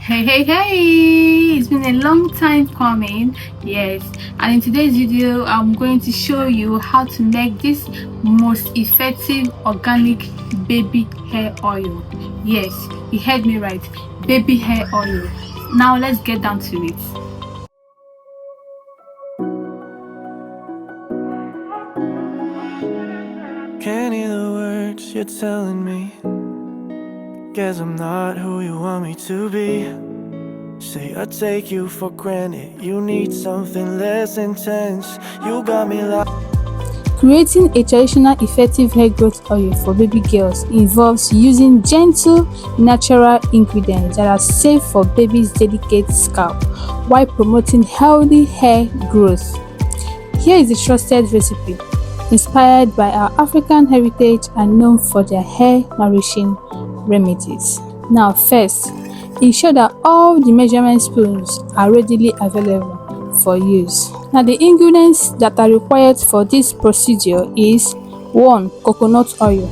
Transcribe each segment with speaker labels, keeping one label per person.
Speaker 1: Hey, it's been a long time coming. Yes, and in today's video I'm going to show you how to make this most effective organic baby hair oil. Yes, you heard me right, baby hair oil. Now let's get down to it.
Speaker 2: Can't hear the words you're telling me. Guess I'm not who you want me to be. Say I take you for granted. You need something less intense. You got me like.
Speaker 1: Creating a traditional effective hair growth oil for baby girls involves using gentle, natural ingredients that are safe for baby's delicate scalp while promoting healthy hair growth. Here is the trusted recipe, inspired by our African heritage and known for their hair nourishing remedies. Now first, ensure that all the measurement spoons are readily available for use. Now the ingredients that are required for this procedure is 1. Coconut oil,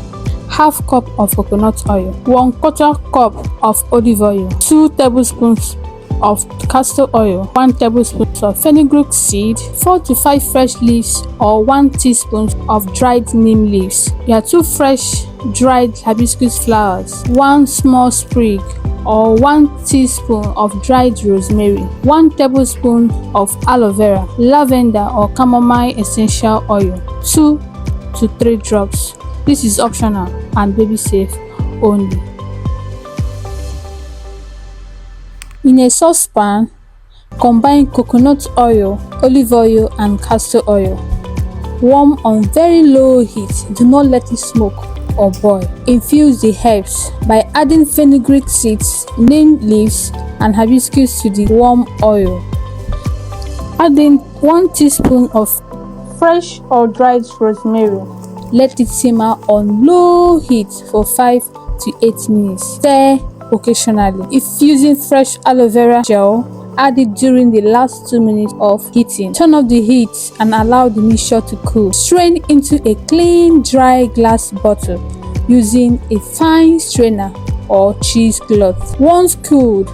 Speaker 1: half cup of coconut oil, 1/4 cup of olive oil, 2 tablespoons of castor oil, 1 tablespoon of fenugreek seed, 4 to 5 fresh leaves or 1 teaspoon of dried neem leaves. You have 2 fresh dried hibiscus flowers, 1 small sprig or 1 teaspoon of dried rosemary, 1 tablespoon of aloe vera, lavender or chamomile essential oil, 2 to 3 drops. This is optional and baby safe only. In a saucepan, combine coconut oil, olive oil and castor oil. Warm on very low heat, do not let it smoke or boil. Infuse the herbs by adding fenugreek seeds, neem leaves and hibiscus to the warm oil. Adding 1 teaspoon of fresh or dried rosemary. Let it simmer on low heat for 5 to 8 minutes. Stir occasionally. If using fresh aloe vera gel, add it during the last 2 minutes of heating. Turn off the heat and allow the mixture to cool. Strain into a clean, dry glass bottle using a fine strainer or cheesecloth. Once cooled,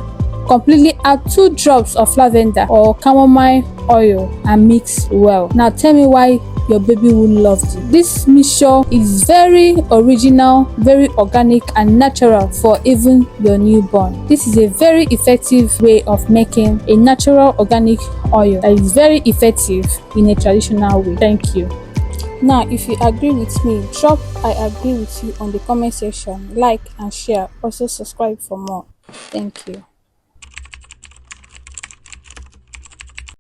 Speaker 1: completely add 2 drops of lavender or chamomile oil and mix well. Now tell me why your baby will love it. This mixture is very original, very organic and natural for even your newborn. This is a very effective way of making a natural organic oil that is very effective in a traditional way. Thank you. Now if you agree with me, drop I agree with you on the comment section, like and share. Also subscribe for more. Thank you.